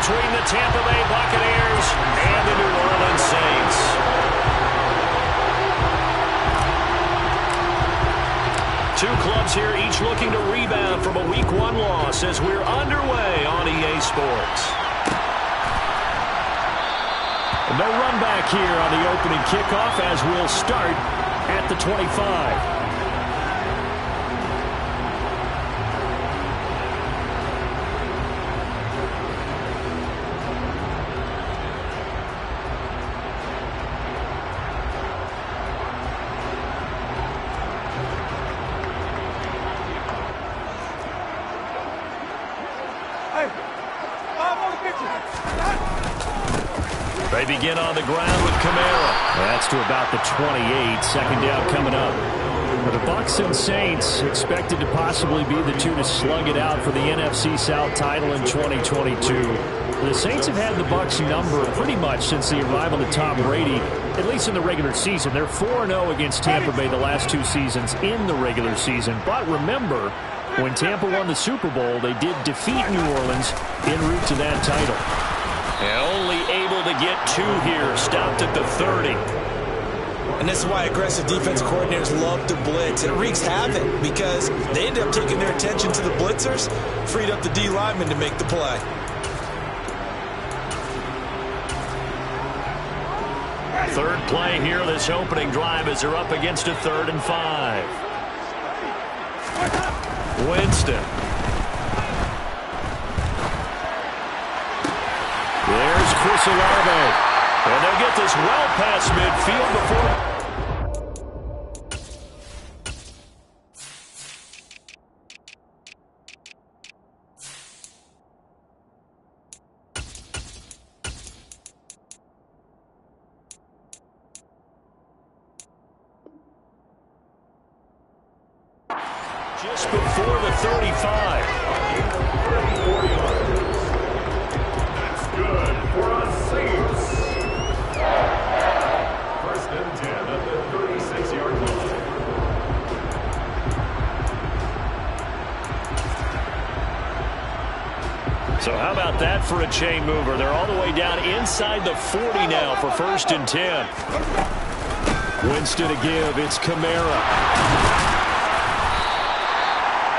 between the Tampa Bay Buccaneers and the New Orleans Saints. Two clubs here, each looking to rebound from a Week 1 loss as we're underway on EA Sports. No run back here on the opening kickoff as we'll start at the 25. They begin on the ground with Kamara. That's to about the 28. Second down coming up. The Bucs and Saints expected to possibly be the two to slug it out for the NFC South title in 2022. The Saints have had the Bucs number pretty much since the arrival of Tom Brady, at least in the regular season. They're 4-0 against Tampa Bay the last two seasons in the regular season. But remember, when Tampa won the Super Bowl, they did defeat New Orleans en route to that title. And only able to get two here, stopped at the 30. And this is why aggressive defense coordinators love to blitz. It wreaks havoc because they end up taking their attention to the blitzers, freed up the D lineman to make the play. Third play here, this opening drive as they're up against a 3rd and 5. Winston. There's Chris Olave. And they'll get this well past midfield before. Just before the 35. That's good for a Saints. First and 10 at the 36-yard line. So how about that for a chain mover? They're all the way down inside the 40 now for 1st and 10. Winston to give. It's Kamara.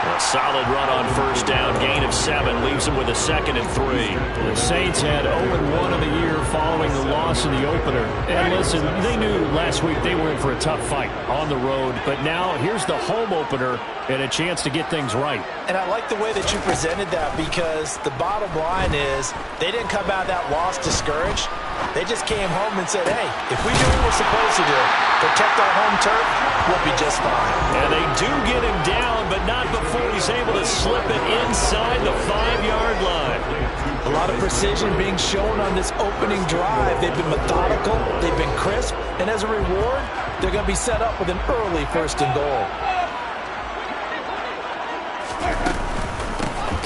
A solid run on 1st down, gain of 7, leaves them with a 2nd and 3. The Saints had 0-1 in the year following the loss in the opener. And listen, they knew last week they were in for a tough fight on the road, but now here's the home opener and a chance to get things right. And I like the way that you presented that because the bottom line is they didn't come out of that loss discouraged. They just came home and said, hey, if we do what we're supposed to do, protect our home turf, we'll be just fine. And they do get him down, but not before he's able to slip it inside the 5-yard line. A lot of precision being shown on this opening drive. They've been methodical, they've been crisp, and as a reward, they're going to be set up with an early 1st and goal.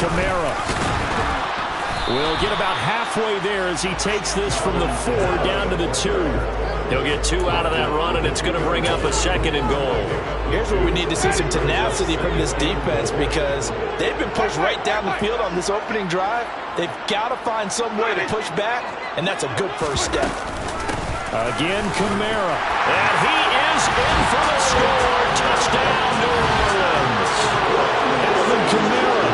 Kamara will get about halfway there as he takes this from the 4 down to the 2. He'll get 2 out of that run, and it's going to bring up a 2nd and goal. Here's where we need to see some tenacity from this defense because they've been pushed right down the field on this opening drive. They've got to find some way to push back, and that's a good first step. Again, Kamara. And he is in for the score. Touchdown, New Orleans. Alvin Kamara,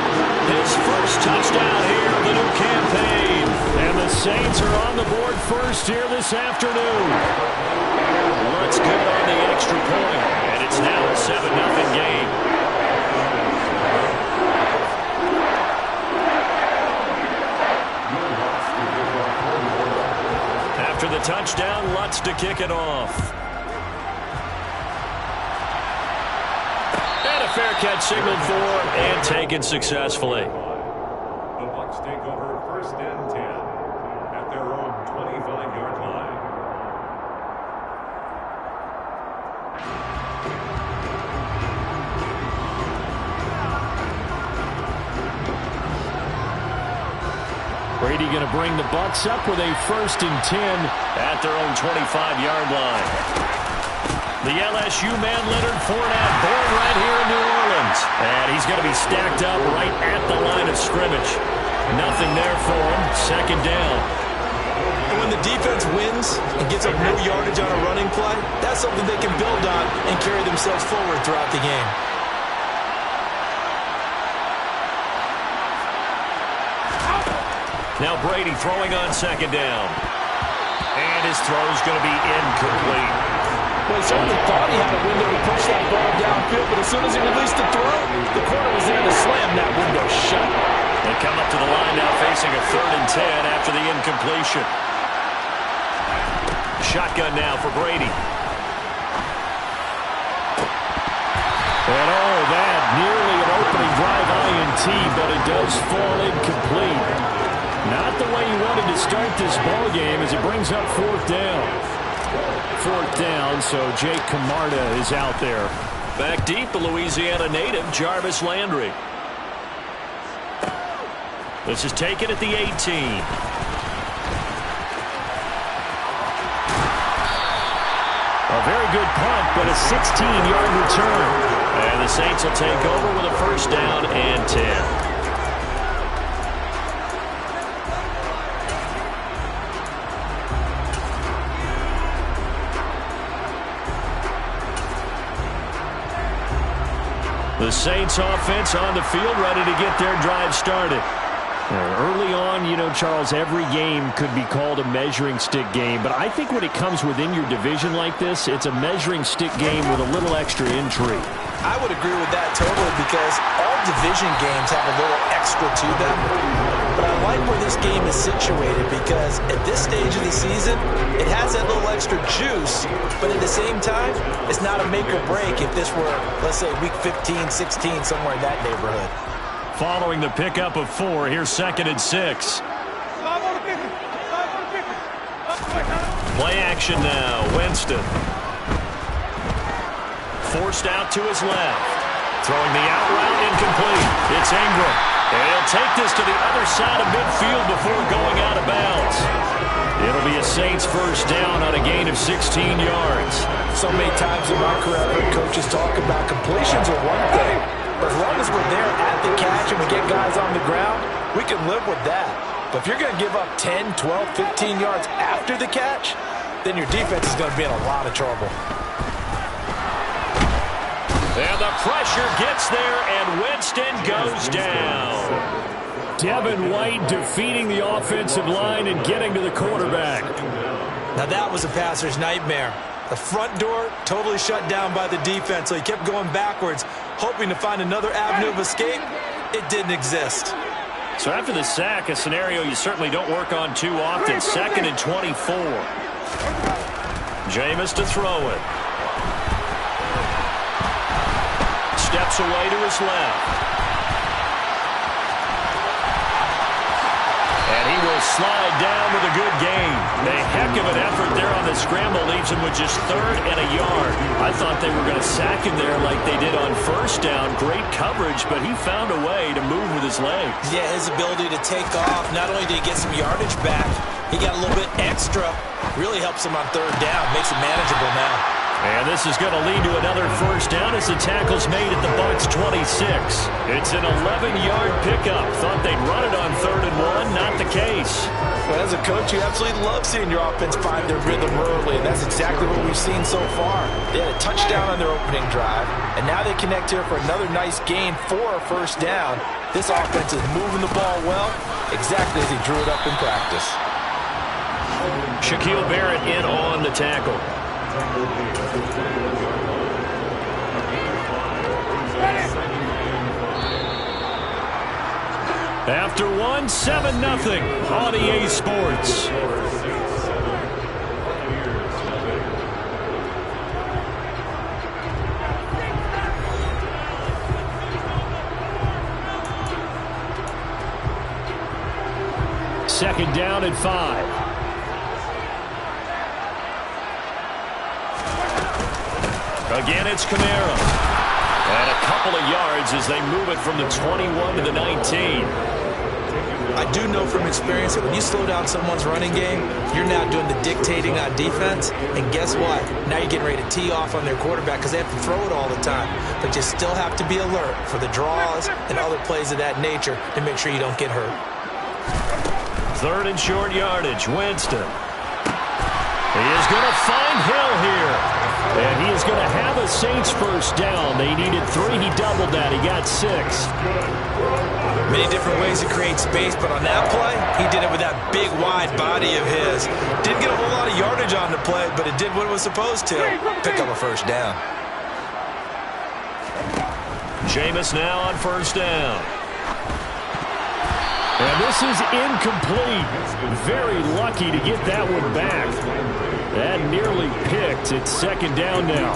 his first touchdown here of the new campaign. And the Saints are on the board first here this afternoon. Looks good on the extra point. And it's now a 7-0 game. After the touchdown, Lutz to kick it off. And a fair catch signaled for and taken successfully. The Bucs take over 1st and 10 at their own 25-yard line. Brady going to bring the Bucs up with a 1st and 10 at their own 25-yard line. The LSU man, Leonard Fournette, born right here in New Orleans. And he's going to be stacked up right at the line of scrimmage. Nothing there for him. Second down. And when the defense wins and gets up no yardage on a running play, that's something they can build on and carry themselves forward throughout the game. Now Brady throwing on second down. And his throw's going to be incomplete. Well, he certainly thought he had a window to push that ball downfield, but as soon as he released the throw, the corner was there to slam that window shut. They come up to the line now facing a 3rd and 10 after the incompletion. Shotgun now for Brady. And oh, that nearly an opening drive INT, but it does fall incomplete. Not the way he wanted to start this ball game as it brings up 4th down. 4th down, so Jake Camarda is out there. Back deep, the Louisiana native, Jarvis Landry. This is taken at the 18. A very good punt, but a 16-yard return. And the Saints will take over with a 1st down and 10. The Saints offense on the field, ready to get their drive started. Early on, you know, Charles, every game could be called a measuring stick game, but I think when it comes within your division like this, it's a measuring stick game with a little extra intrigue. I would agree with that totally because all division games have a little extra to them. But I like where this game is situated because at this stage of the season, it has that little extra juice, but at the same time, it's not a make or break if this were, let's say, week 15, 16, somewhere in that neighborhood. Following the pickup of 4, here's 2nd and 6. Play action now, Winston. Forced out to his left. Throwing the out route incomplete. It's Ingram. And he'll take this to the other side of midfield before going out of bounds. It'll be a Saints 1st down on a gain of 16 yards. So many times in my career, I've heard coaches talk about completions are one thing. But as long as we're there at the catch and we get guys on the ground, we can live with that. But if you're going to give up 10, 12, 15 yards after the catch, then your defense is going to be in a lot of trouble. And the pressure gets there, and Winston goes down. Devin White defeating the offensive line and getting to the quarterback. Now that was a passer's nightmare. The front door totally shut down by the defense, so he kept going backwards, hoping to find another avenue of escape. It didn't exist. So after the sack, a scenario you certainly don't work on too often. 2nd and 24. Jameis to throw it. Steps away to his left. And he will slide down with a good gain. A heck of an effort there on the scramble leaves him with just 3rd and a yard. I thought they were going to sack him there like they did on 1st down. Great coverage, but he found a way to move with his legs. Yeah, his ability to take off. Not only did he get some yardage back, he got a little bit extra. Really helps him on 3rd down. Makes it manageable now. And this is going to lead to another 1st down as the tackle's made at the Bucs 26. It's an 11-yard pickup. Thought they'd run it on 3rd and 1. Not the case. Well, as a coach, you absolutely love seeing your offense find their rhythm early, and that's exactly what we've seen so far. They had a touchdown on their opening drive, and now they connect here for another nice gain for a 1st down. This offense is moving the ball well, exactly as he drew it up in practice. Shaquille Barrett in on the tackle. After 1, 7-0 on EA Sports. Second down and 5. Again, it's Kamara. And a couple of yards as they move it from the 21 to the 19. I do know from experience that when you slow down someone's running game, you're now doing the dictating on defense. And guess what? Now you're getting ready to tee off on their quarterback because they have to throw it all the time. But you still have to be alert for the draws and other plays of that nature to make sure you don't get hurt. Third and short yardage. Winston. He is going to find Hill here. And he is going to have a Saints first down. They needed 3. He doubled that. He got 6. Many different ways to create space, but on that play, he did it with that big, wide body of his. Didn't get a whole lot of yardage on the play, but it did what it was supposed to. Pick up a first down. Jameis now on first down. And this is incomplete. Very lucky to get that one back. That nearly picked. It's second down now.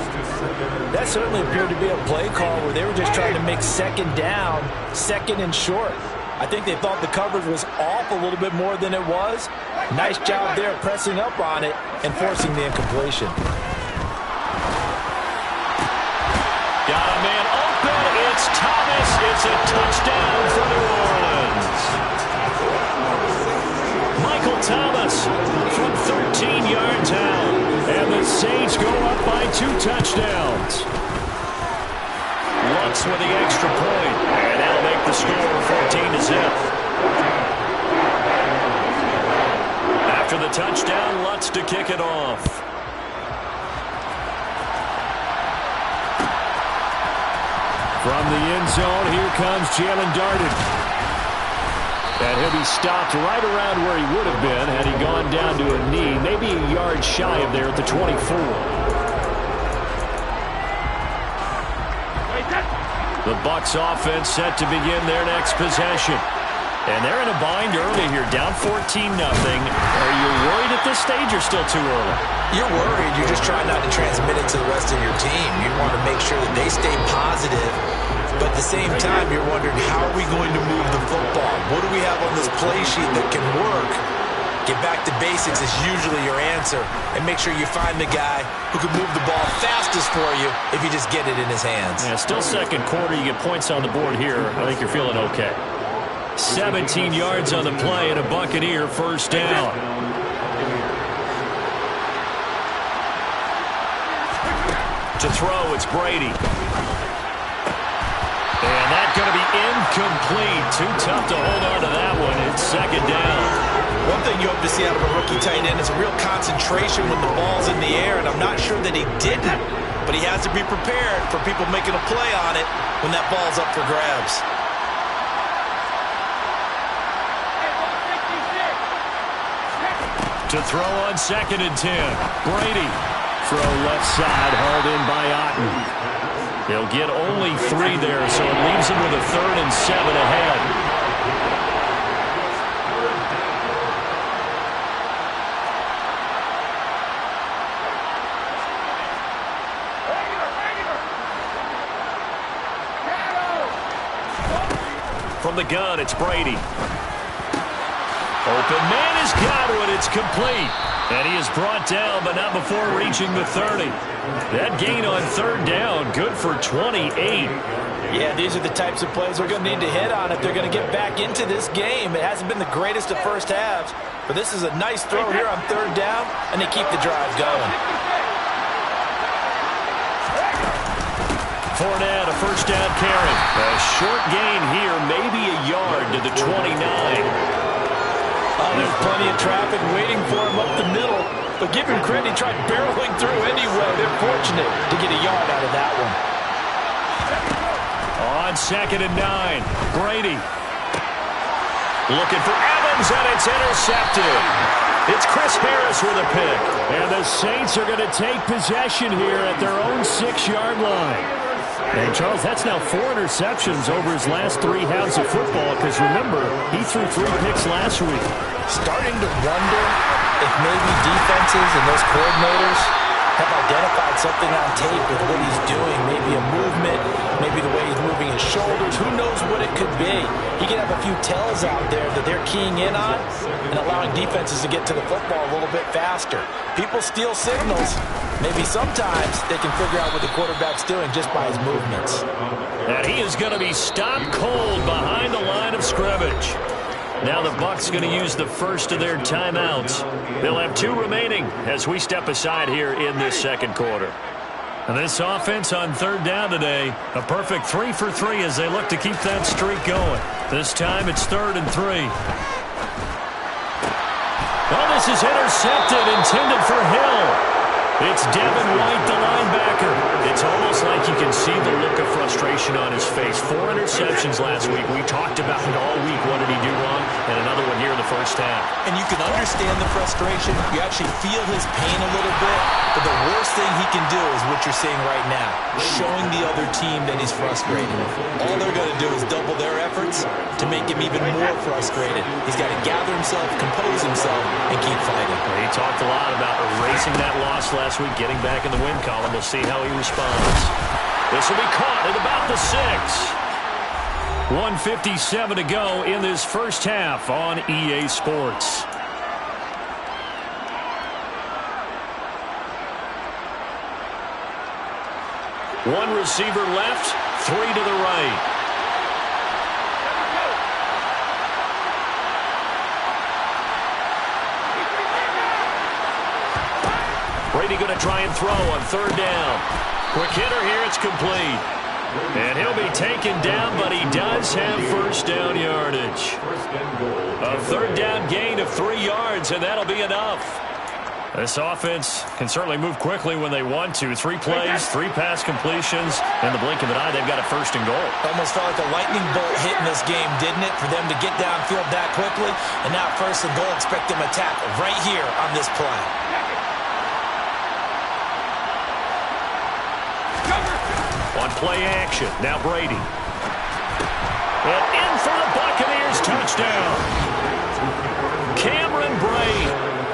That certainly appeared to be a play call where they were just trying to make second down, second and short. I think they thought the coverage was off a little bit more than it was. Nice job there pressing up on it and forcing the incompletion. Got a man open. It's Thomas. It's a touchdown for New Orleans. Michael Thomas from 13 yards out. And the Saints go up by 2 touchdowns. Lutz with the extra point. And that'll make the score 14-0. After the touchdown, Lutz to kick it off. From the end zone, here comes Jalen Darden. And he'll be stopped right around where he would have been had he gone down to a knee, maybe a yard shy of there at the 24. The Bucs offense set to begin their next possession. And they're in a bind early here, down 14-0. Are you worried at this stage or still too early? You're worried. You're just trying not to transmit it to the rest of your team. You want to make sure that they stay positive. But at the same time, you're wondering, how are we going to move the football? What do we have on this play sheet that can work? Get back to basics is usually your answer. And make sure you find the guy who can move the ball fastest for you if you just get it in his hands. Yeah, still second quarter. You get points on the board here. I think you're feeling okay. 17 yards on the play and a Buccaneer first down. To throw, it's Brady. And that's going to be incomplete. Too tough to hold on to that one. It's second down. One thing you hope to see out of a rookie tight end is a real concentration when the ball's in the air, and I'm not sure that he didn't, but he has to be prepared for people making a play on it when that ball's up for grabs. To throw on second and 10. Brady. Throw left side, hauled in by Otten. They'll get only 3 there, so it leaves them with a 3rd and 7 ahead. From the gun, it's Brady. Open man has got one. It's complete. And he is brought down, but not before reaching the 30. That gain on 3rd down, good for 28. Yeah, these are the types of plays they're going to need to hit on if they're going to get back into this game. It hasn't been the greatest of first halves, but this is a nice throw here on 3rd down, and they keep the drive going. Fournette, a first down carry. A short gain here, maybe a yard to the 29. There's plenty of traffic waiting for him up the middle, but give him credit, he tried barreling through anyway. They're fortunate to get a yard out of that one. On 2nd and 9, Brady. Looking for Evans, and it's intercepted. It's Chris Harris with a pick. And the Saints are going to take possession here at their own 6-yard line. And, Charles, that's now 4 interceptions over his last 3 halves of football, because, remember, he threw 3 picks last week. Starting to wonder if maybe defenses and those coordinators have identified something on tape with what he's doing. Maybe a movement, maybe the way he's moving his shoulders. Who knows what it could be? He could have a few tells out there that they're keying in on and allowing defenses to get to the football a little bit faster. People steal signals. Maybe sometimes they can figure out what the quarterback's doing just by his movements. And he is going to be stopped cold behind the line of scrimmage. Now the Bucs going to use the first of their timeouts. They'll have 2 remaining as we step aside here in this second quarter. And this offense on 3rd down today, a perfect 3 for 3 as they look to keep that streak going. This time it's 3rd and 3. Oh, this is intercepted, intended for Hill. It's Devin White, the linebacker. It's almost like you can see the look of frustration on his face. 4 interceptions last week. We talked about it all week. What did he do wrong? And another one here in the first half. And you can understand the frustration. You actually feel his pain a little bit. But the worst thing he can do is what you're seeing right now, showing the other team that he's frustrated. All they're going to do is double their efforts to make him even more frustrated. He's got to gather himself, compose himself, and keep fighting. He talked a lot about erasing that loss last week, getting back in the win column. We'll see how he responds. This will be caught at about the 6. 1:57 to go in this first half on EA Sports. One receiver left, 3 to the right. Brady going to try and throw on 3rd down. Quick hitter here, it's complete. And he'll be taken down, but he does have 1st down yardage. A 3rd down gain of 3 yards, and that'll be enough. This offense can certainly move quickly when they want to. 3 plays, 3 pass completions. In the blink of an eye, they've got a 1st and goal. Almost felt like a lightning bolt hit in this game, didn't it? For them to get downfield that quickly. And now 1st and goal, expect them to tackle right here on this play. On play action, now Brady. And in for the Buccaneers, touchdown. Cameron Brate.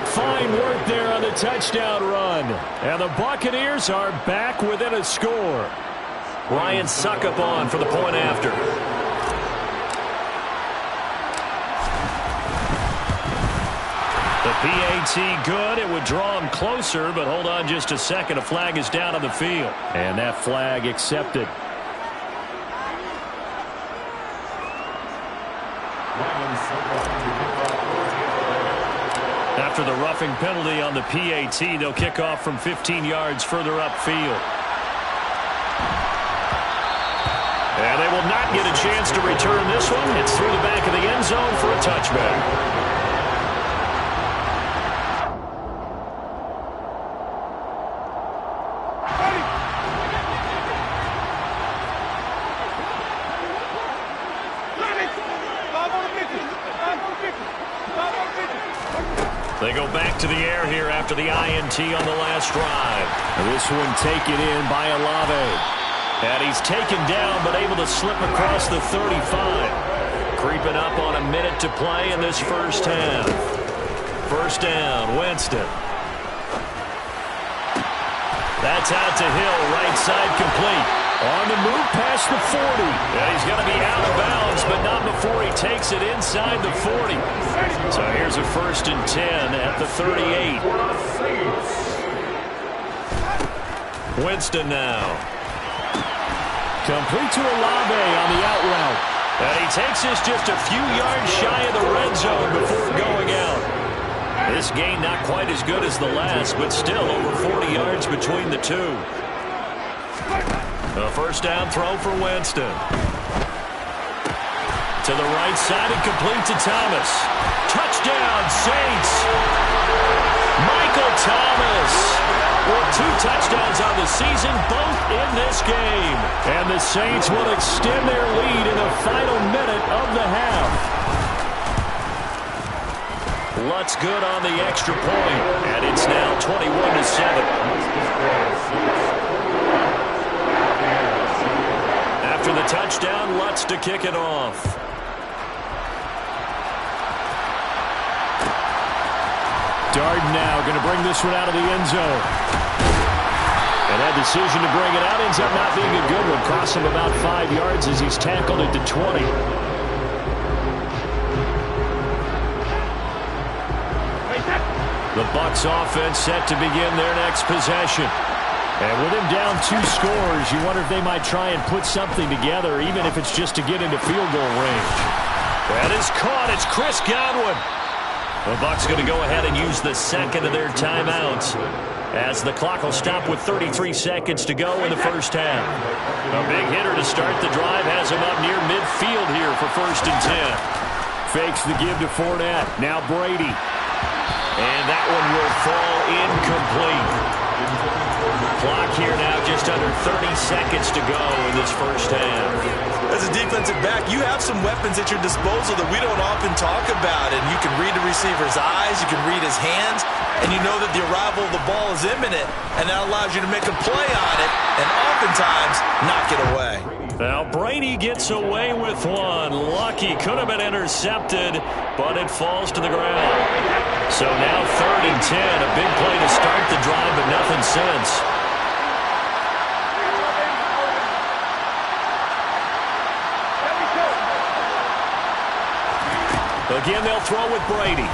Fine work there on the touchdown run. And the Buccaneers are back within a score. Ryan Suckup on for the point after. The PAT good. It would draw him closer, but hold on just a second. A flag is down on the field. And that flag accepted. After the roughing penalty on the PAT, they'll kick off from 15 yards further upfield. And they will not get a chance to return this one. It's through the back of the end zone for a touchback. They go back to the air here after the INT on the last drive. And this one taken in by Olave. And he's taken down but able to slip across the 35. Creeping up on a minute to play in this first half. 1st down, Winston. That's out to Hill, right side complete. On the move past the 40. And he's going to be out of bounds, but not before he takes it inside the 40. So here's a 1st and 10 at the 38. Winston now. Complete to Olave on the out route. And he takes this just a few yards shy of the red zone before going out. This gain not quite as good as the last, but still over 40 yards between the two. A 1st down throw for Winston. To the right side and complete to Thomas. Touchdown, Saints. Michael Thomas with 2 touchdowns on the season, both in this game. And the Saints will extend their lead in the final minute of the half. Lutz good on the extra point, and it's now 21-7. After the touchdown, Lutz to kick it off. Darden now going to bring this one out of the end zone. And that decision to bring it out ends up not being a good one. Costs him about 5 yards as he's tackled it to 20. The Bucs offense set to begin their next possession. And with him down 2 scores, you wonder if they might try and put something together, even if it's just to get into field goal range. That is caught. It's Chris Godwin. The Bucs going to go ahead and use the second of their timeouts as the clock will stop with 33 seconds to go in the first half. A big hitter to start the drive has him up near midfield here for 1st and 10. Fakes the give to Fournette. Now Brady. And that one will fall incomplete. Clock here now, just under 30 seconds to go in this first half. As a defensive back, you have some weapons at your disposal that we don't often talk about. And you can read the receiver's eyes, you can read his hands, and you know that the arrival of the ball is imminent, and that allows you to make a play on it and oftentimes knock it away. Now Brady gets away with one. Lucky, could have been intercepted, but it falls to the ground. So now 3rd and 10, a big play to start the drive, but nothing since. Again, they'll throw with Brady.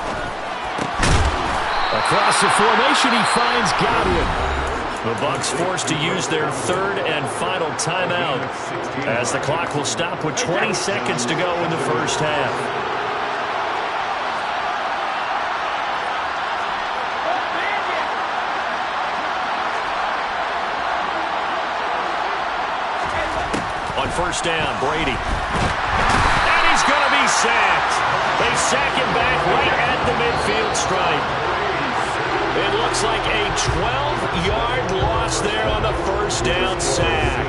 Across the formation, he finds Godwin. The Bucs forced to use their 3rd and final timeout as the clock will stop with 20 seconds to go in the first half. On first down, Brady. And he's going to be sacked. They sack him back right at the midfield stripe. It looks like a 12-yard loss there on the first down sack.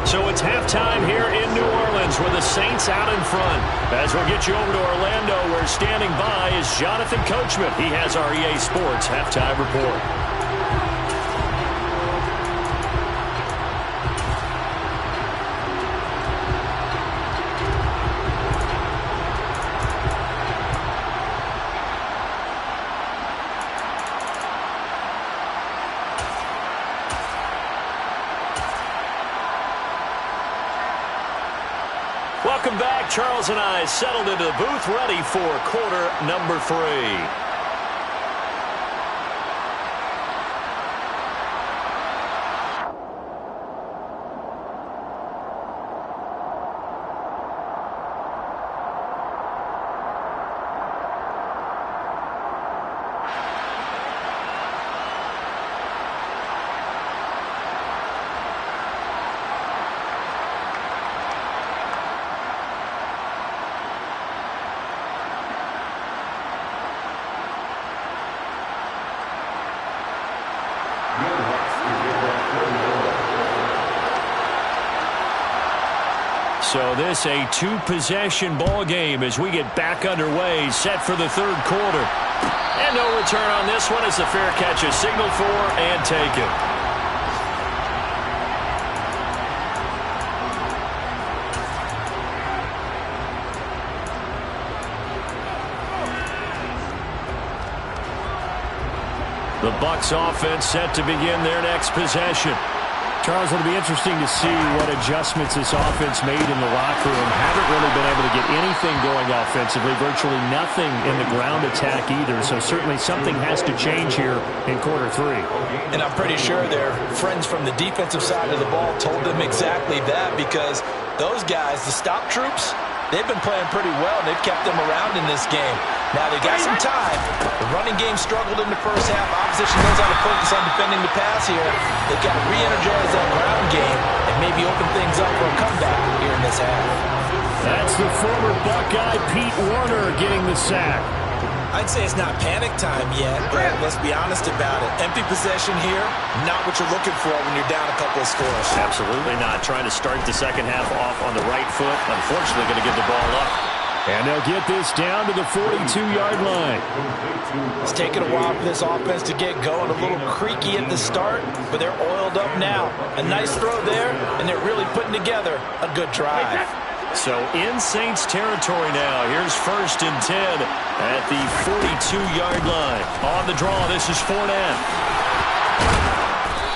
So it's halftime here in New Orleans with the Saints out in front. As we'll get you over to Orlando, where standing by is Jonathan Coachman. He has our EA Sports halftime report. Welcome back. Charles and I settled into the booth, ready for quarter number 3. So this a 2-possession ball game as we get back underway, set for the 3rd quarter. And no return on this one as the fair catch is signaled for and taken. The Bucs offense set to begin their next possession. Charles, it'll be interesting to see what adjustments this offense made in the locker room. Haven't really been able to get anything going offensively, virtually nothing in the ground attack either. So certainly something has to change here in quarter 3. And I'm pretty sure their friends from the defensive side of the ball told them exactly that, because those guys, the stop troops, they've been playing pretty well. They've kept them around in this game. Now they got some time. The running game struggled in the first half. Opposition knows how to focus on defending the pass here. They've got to re-energize that ground game and maybe open things up for a comeback here in this half. That's the former Buckeye Pete Warner getting the sack. I'd say it's not panic time yet, but let's be honest about it. Empty possession here, not what you're looking for when you're down a couple of scores. Absolutely not. Trying to start the second half off on the right foot. Unfortunately, going to give the ball up. And they'll get this down to the 42-yard line. It's taken a while for this offense to get going. A little creaky at the start, but they're oiled up now. A nice throw there, and they're really putting together a good drive. So in Saints territory now. Here's 1st and 10 at the 42-yard line. On the draw, this is Fournette.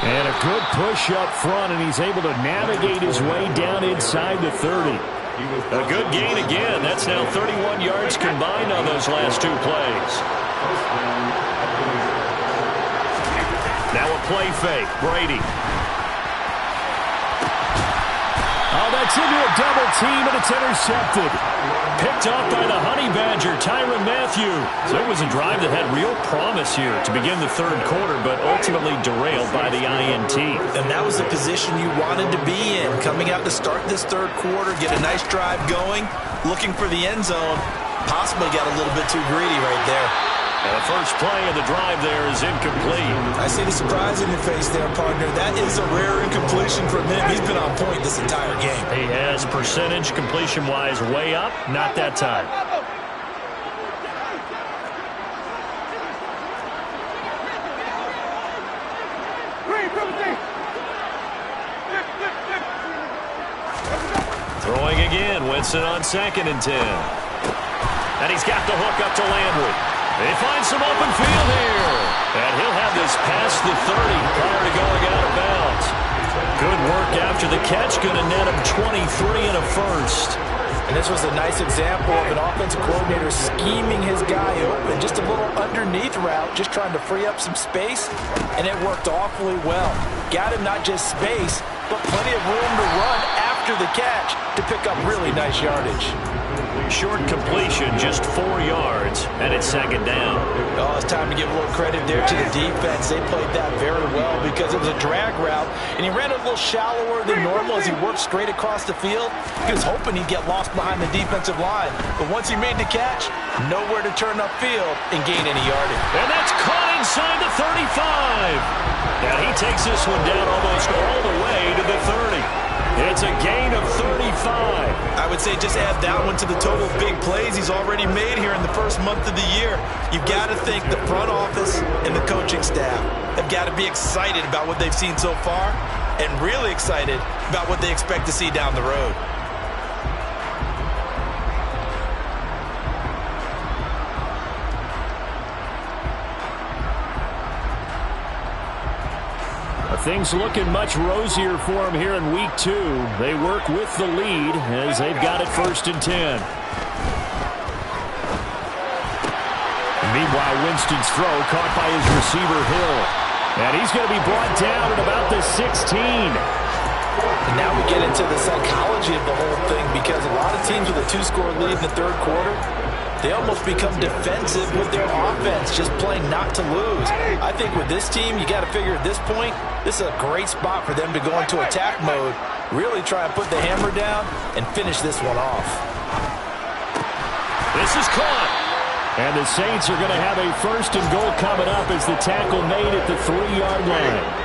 And a good push up front, and he's able to navigate his way down inside the 30. A good gain again. That's now 31 yards combined on those last 2 plays. Now a play fake. Brady. Oh, that's into a double team, and it's intercepted. Picked off by the Honey Badger, Tyrann Mathieu. So it was a drive that had real promise here to begin the 3rd quarter, but ultimately derailed by the INT. And that was the position you wanted to be in. Coming out to start this 3rd quarter, get a nice drive going, looking for the end zone. Possibly got a little bit too greedy right there. And the first play of the drive there is incomplete. I see the surprise in your face there, partner. That is a rare incompletion from him. He's been on point this entire game. He has percentage completion-wise way up. Not that time. Throwing again. Winston on 2nd and 10. And he's got the hook up to Landry. They find some open field here. And he'll have this past the 30 prior to going out of bounds. Good work after the catch. Going to net him 23 and a first. And this was a nice example of an offensive coordinator scheming his guy open. Just a little underneath route, just trying to free up some space. And it worked awfully well. Got him not just space, but plenty of room to run after the catch to pick up really nice yardage. Short completion, just 4 yards, and it's 2nd down. Oh, it's time to give a little credit there to the defense. They played that very well because it was a drag route, and he ran a little shallower than normal as he worked straight across the field. He was hoping he'd get lost behind the defensive line, but once he made the catch, nowhere to turn upfield and gain any yardage. And that's caught inside the 35. Now he takes this one down almost all the way to the 30. It's a gain of 35. I would say just add that one to the total of big plays he's already made here in the first month of the year. You've got to think the front office and the coaching staff have got to be excited about what they've seen so far and really excited about what they expect to see down the road. Things looking much rosier for them here in week 2. They work with the lead as they've got it 1st and 10. Meanwhile, Winston's throw caught by his receiver, Hill. And he's going to be brought down at about the 16. And now we get into the psychology of the whole thing because a lot of teams with a 2-score lead in the 3rd quarter, they almost become defensive with their offense, just playing not to lose. I think with this team, you got to figure at this point, this is a great spot for them to go into attack mode, really try and put the hammer down and finish this one off. This is caught. And the Saints are going to have a 1st and goal coming up as the tackle made at the 3-yard line.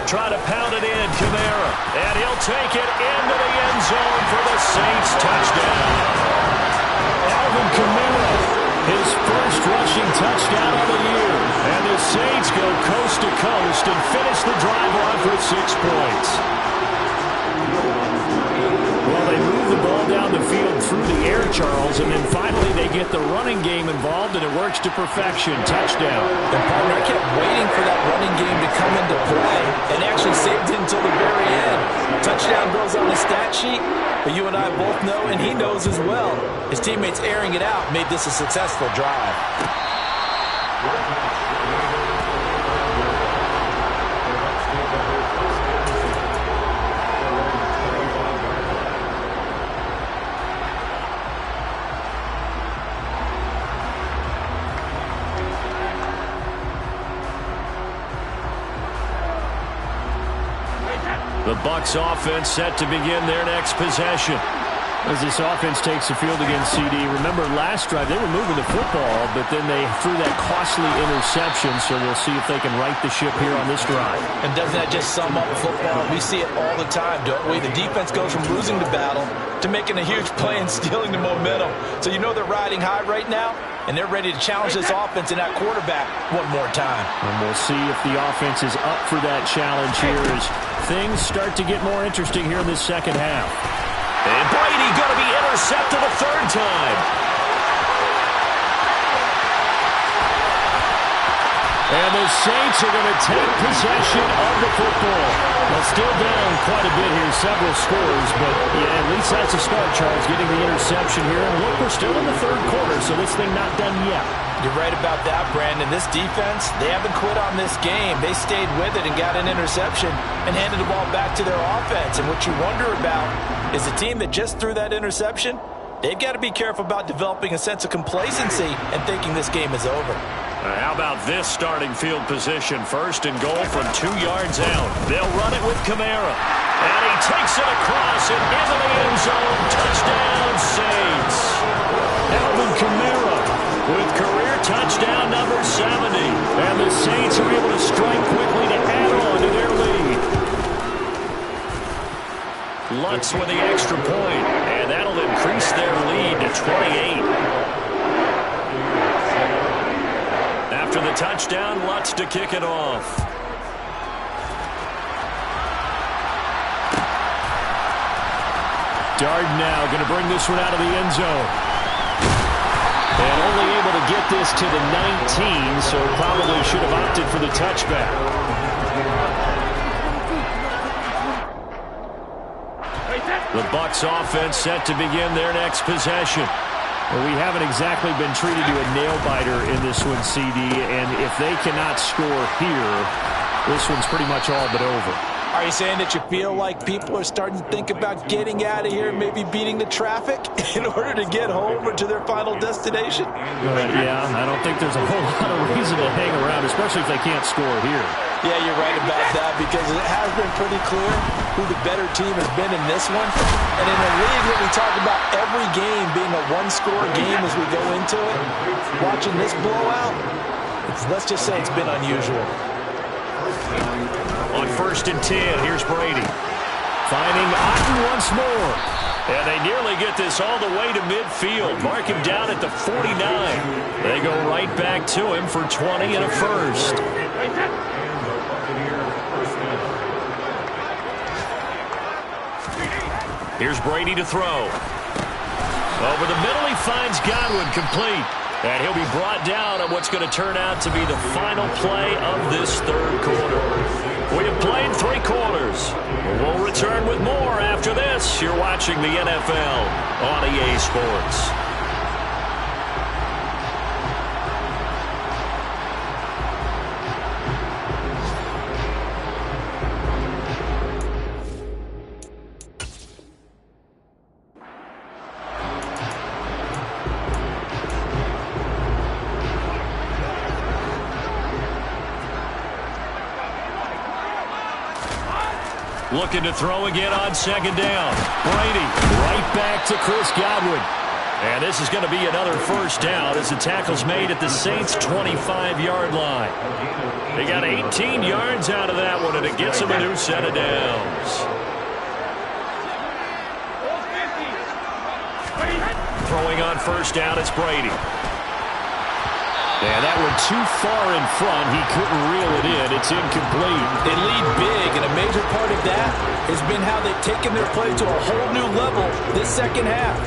Try to pound it in, Kamara. And he'll take it into the end zone for the Saints touchdown. Alvin Kamara, his first rushing touchdown of the year. And the Saints go coast to coast and finish the drive off with 6 points. Well, they move the ball down the field through the air, Charles, and then finally they get the running game involved, and it works to perfection. Touchdown. And partner, I kept waiting for that running game to come into play and actually saved it until the very end. Touchdown goes on the stat sheet, but you and I both know, and he knows as well, his teammates airing it out made this a successful drive. The Bucs offense set to begin their next possession. As this offense takes the field against CD, remember last drive they were moving the football, but then they threw that costly interception, so we'll see if they can right the ship here on this drive. And doesn't that just sum up football? We see it all the time, don't we? The defense goes from losing the battle to making a huge play and stealing the momentum. So you know they're riding high right now, and they're ready to challenge this offense and that quarterback one more time. And we'll see if the offense is up for that challenge here as things start to get more interesting here in this second half. And Brady going to be intercepted a 3rd time. And the Saints are going to take possession of the football. Well, still down quite a bit here, several scores, but yeah, at least that's a start, Charles, getting the interception here. And look, we're still in the 3rd quarter, so this thing not done yet. You're right about that, Brandon. This defense, they haven't quit on this game. They stayed with it and got an interception and handed the ball back to their offense. And what you wonder about is the team that just threw that interception, they've got to be careful about developing a sense of complacency and thinking this game is over. How about this starting field position? 1st and goal from 2 yards out. They'll run it with Kamara. And he takes it across and into the end zone. Touchdown, Saints. Alvin Kamara with career touchdown number 70. And the Saints are able to strike quickly to add on to their lead. Lutz with the extra point, and that'll increase their lead to 28. After the touchdown, Lutz to kick it off. Darden now going to bring this one out of the end zone. And only able to get this to the 19, so probably should have opted for the touchback. The Bucs offense set to begin their next possession. Well, we haven't exactly been treated to a nail-biter in this one, CD, and if they cannot score here, this one's pretty much all but over. Are you saying that you feel like people are starting to think about getting out of here, maybe beating the traffic in order to get home or to their final destination? Yeah, I don't think there's a whole lot of reason to hang around, especially if they can't score here. Yeah, you're right about that, because it has been pretty clear who the better team has been in this one. And in a league where we talk about every game being a one-score game as we go into it, watching this blowout, let's just say it's been unusual. On 1st and 10, here's Brady. Finding Otten once more. And they nearly get this all the way to midfield. Mark him down at the 49. They go right back to him for 20 and a first. Here's Brady to throw. Over the middle, he finds Godwin complete. And he'll be brought down on what's going to turn out to be the final play of this third quarter. We have played 3 quarters. We'll return with more after this. You're watching the NFL on EA Sports. Looking to throw again on 2nd down. Brady right back to Chris Godwin. And this is going to be another first down as the tackle's made at the Saints' 25-yard line. They got 18 yards out of that one, and it gets them a new set of downs. Throwing on 1st down, it's Brady. And that one too far in front. He couldn't reel it in. It's incomplete. They lead big, and a major part of that has been how they've taken their play to a whole new level this second half.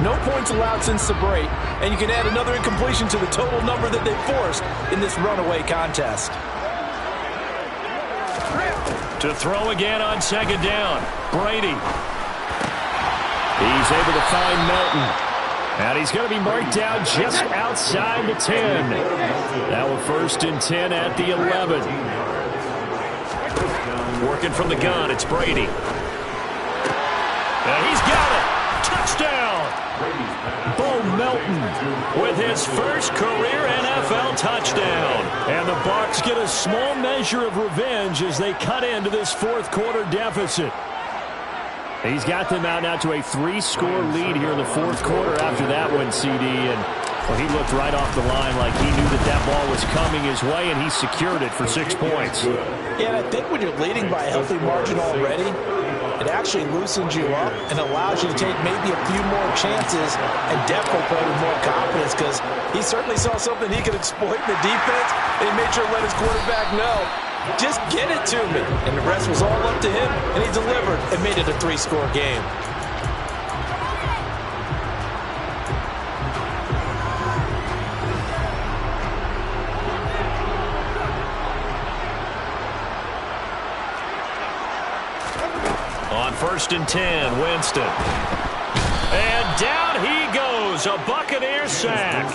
No points allowed since the break, and you can add another incompletion to the total number that they forced in this runaway contest. To throw again on 2nd down. Brady. He's able to find Melton. And he's going to be marked down just outside the 10. Now a 1st and 10 at the 11. Working from the gun, it's Brady. And he's got it. Touchdown. Bo Melton with his first career NFL touchdown. And the Bucs get a small measure of revenge as they cut into this 4th quarter deficit. He's got them out now to a 3-score lead here in the 4th quarter after that one, CD. And well, he looked right off the line like he knew that that ball was coming his way, and he secured it for 6 points. Yeah, and I think when you're leading by a healthy margin already, it actually loosens you up and allows you to take maybe a few more chances and definitely play with more confidence, because he certainly saw something he could exploit in the defense, and he made sure to let his quarterback know, just get it to me. And the rest was all up to him, and he delivered and made it a 3-score game. On 1st and 10, Winston. And down he goes, a Buccaneer sack.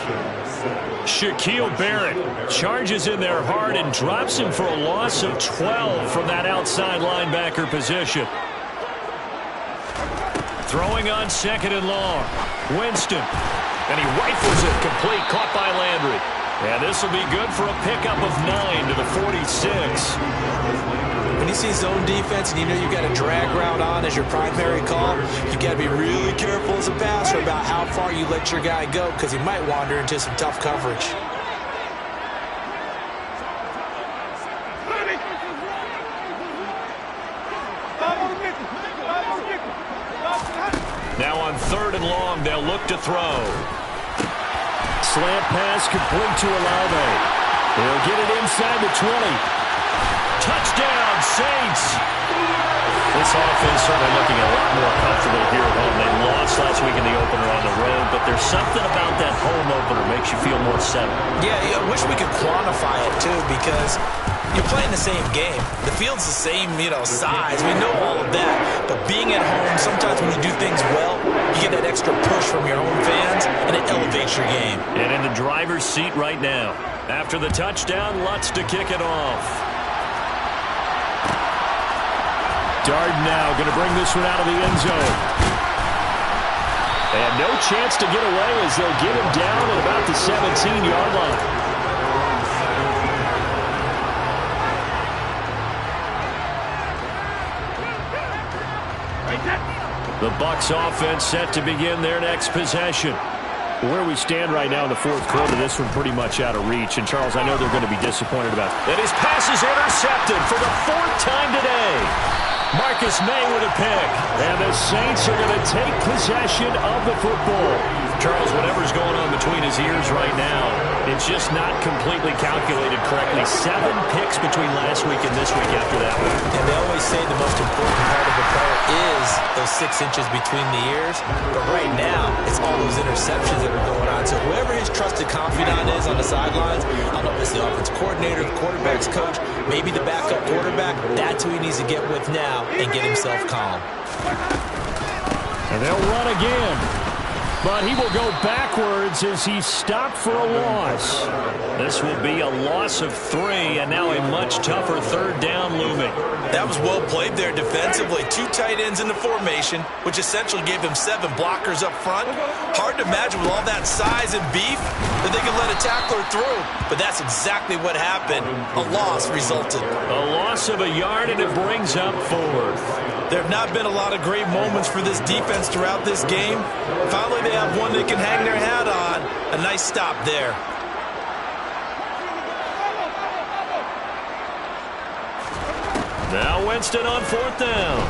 Shaquille Barrett charges in there hard and drops him for a loss of 12 from that outside linebacker position. Throwing on 2nd and long. Winston. And he rifles it complete, caught by Landry. And this will be good for a pickup of 9 to the 46. when you see zone defense and you know you've got a drag route on as your primary call, you got to be really careful as a passer about how far you let your guy go because he might wander into some tough coverage. Now on 3rd and long, they'll look to throw. Slant pass complete to Olave. They'll get it inside the 20. Touchdown, Saints! This offense certainly looking a lot more comfortable here at home. They lost last week in the opener on the road, but there's something about that home opener makes you feel more settled. Yeah, I wish we could quantify it, too, because you're playing the same game. The field's the same, size. We know all of that. But being at home, sometimes when you do things well, you get that extra push from your home fans, and it elevates your game. And in the driver's seat right now. After the touchdown, Lutz to kick it off. Darden now going to bring this one out of the end zone. And no chance to get away as they'll get him down at about the 17-yard line. The Bucs offense set to begin their next possession. Where we stand right now in the 4th quarter, this one pretty much out of reach. And, Charles, I know they're going to be disappointed about it. And his pass is intercepted for the 4th time today. Marcus May with a pick. And the Saints are going to take possession of the football. Charles, whatever's going on between his ears right now, it's just not completely calculated correctly. 7 picks between last week and this week after that one. And they always say the most important part of a player is those 6 inches between the ears. But right now, it's all those interceptions that are going on. So whoever his trusted confidant is on the sidelines, I don't know if it's the offense coordinator, the quarterback's coach, maybe the backup quarterback, that's who he needs to get with now and get himself calm. And they'll run again. But he will go backwards as he's stopped for a loss. This will be a loss of 3, and now a much tougher 3rd down looming. That was well played there defensively. 2 tight ends in the formation, which essentially gave them 7 blockers up front. Hard to imagine with all that size and beef that they could let a tackler through. But that's exactly what happened. A loss resulted. A loss of a yard, and it brings up 4th. There have not been a lot of great moments for this defense throughout this game. Finally, they have one they can hang their hat on. A nice stop there. Now Winston on 4th down.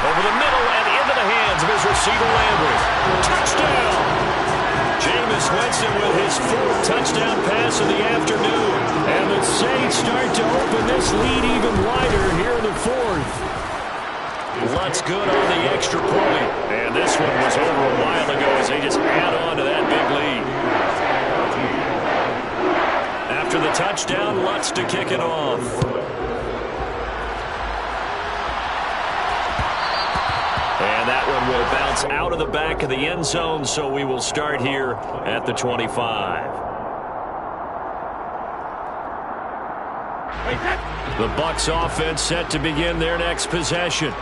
Over the middle and into the hands of his receiver Landry. Touchdown! Jameis Winston with his 4th touchdown pass of the afternoon. And the Saints start to open this lead even wider here in the 4th. Lutz good on the extra point. And this one was over a while ago as they just add on to that big lead. After the touchdown, Lutz to kick it off. And that one will bounce out of the back of the end zone, so we will start here at the 25. The Bucs offense set to begin their next possession.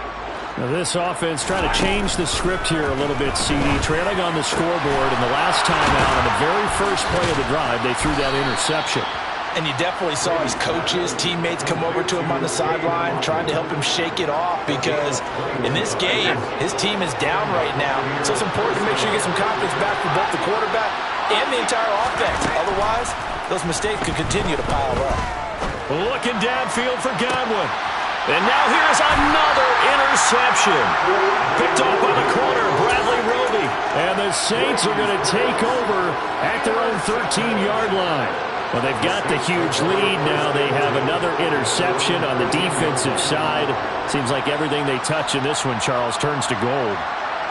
Now this offense trying to change the script here a little bit, CD. Trailing on the scoreboard, and the last time out on the very first play of the drive, they threw that interception. And you definitely saw his coaches, teammates come over to him on the sideline trying to help him shake it off because in this game, his team is down right now. So it's important to make sure you get some confidence back for both the quarterback and the entire offense. Otherwise, those mistakes could continue to pile up. Looking downfield for Godwin. And now here's another interception. Picked off by the corner, Bradley Roby. And the Saints are going to take over at their own 13-yard line. Well, they've got the huge lead now. They have another interception on the defensive side. Seems like everything they touch in this one, Charles, turns to gold.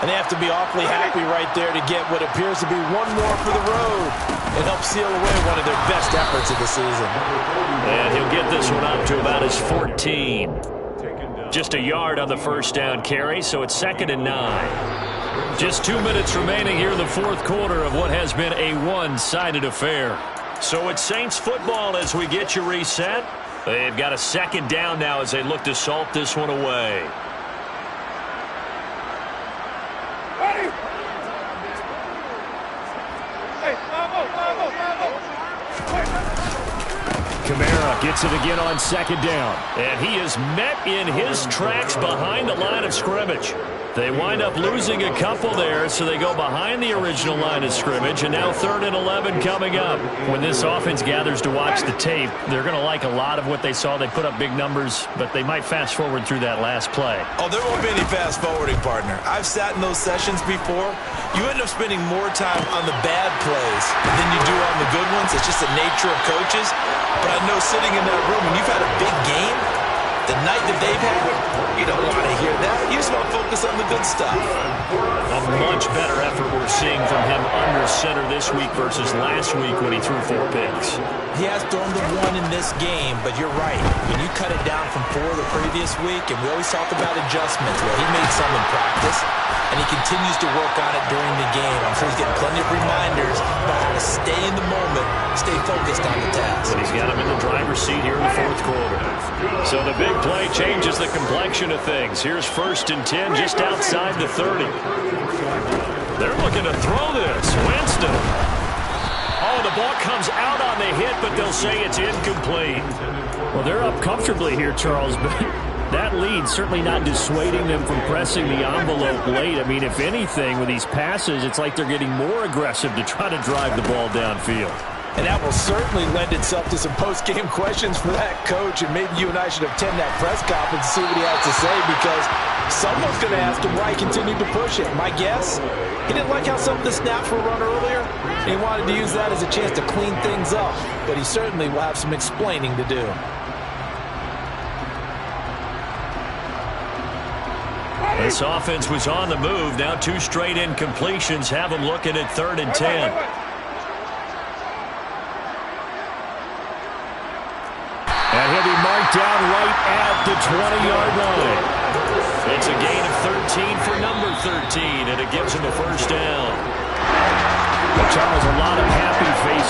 And they have to be awfully happy right there to get what appears to be one more for the road. It helps seal away one of their best efforts of the season. And he'll get this one up to about his 14. Just a yard on the first down carry, so it's 2nd and 9. Just 2 minutes remaining here in the 4th quarter of what has been a one-sided affair. So it's Saints football as we get you reset. They've got a 2nd down now as they look to salt this one away. Kamara Kamara gets it again on second down. And he is met in his tracks behind the line of scrimmage. They wind up losing a couple there, so they go behind the original line of scrimmage, and now 3rd and 11 coming up. When this offense gathers to watch the tape, they're going to like a lot of what they saw. They put up big numbers, but they might fast forward through that last play. Oh, there won't be any fast forwarding, partner. I've sat in those sessions before. You end up spending more time on the bad plays than you do on the good ones. It's just the nature of coaches. But I know sitting in that room, when you've had a big game, the night that they've had, you don't want to hear that. You just want to focus on the good stuff. A much better effort we're seeing from him under center this week versus last week when he threw 4 picks. He has thrown the 1 in this game, but you're right. When you cut it down from 4 the previous week, and we always talk about adjustments, well, he made some in practice, and he continues to work on it during the game. I'm sure he's getting plenty of reminders about how to stay in the moment, stay focused on the task. And he's got him in the driver's seat here in the 4th quarter. So the big play changes the complexion of things. Here's 1st and 10 just outside the 30. They're looking to throw this. Winston. Oh, the ball comes out on the hit, but they'll say it's incomplete. Well, they're up comfortably here, Charles, but that lead certainly not dissuading them from pressing the envelope late. I mean, if anything, with these passes, it's like they're getting more aggressive to try to drive the ball downfield. And that will certainly lend itself to some post-game questions for that coach, and maybe you and I should attend that press conference and see what he has to say, because someone's going to ask him why he continued to push it. My guess, he didn't like how some of the snaps were run earlier, and he wanted to use that as a chance to clean things up, but he certainly will have some explaining to do. This offense was on the move. Now 2 straight incompletions have them looking at 3rd and 10. And he'll be marked down right at the 20-yard line. It's a gain of 13 for number 13, and it gives him a 1st down. Well, Charles, a lot of happy faces.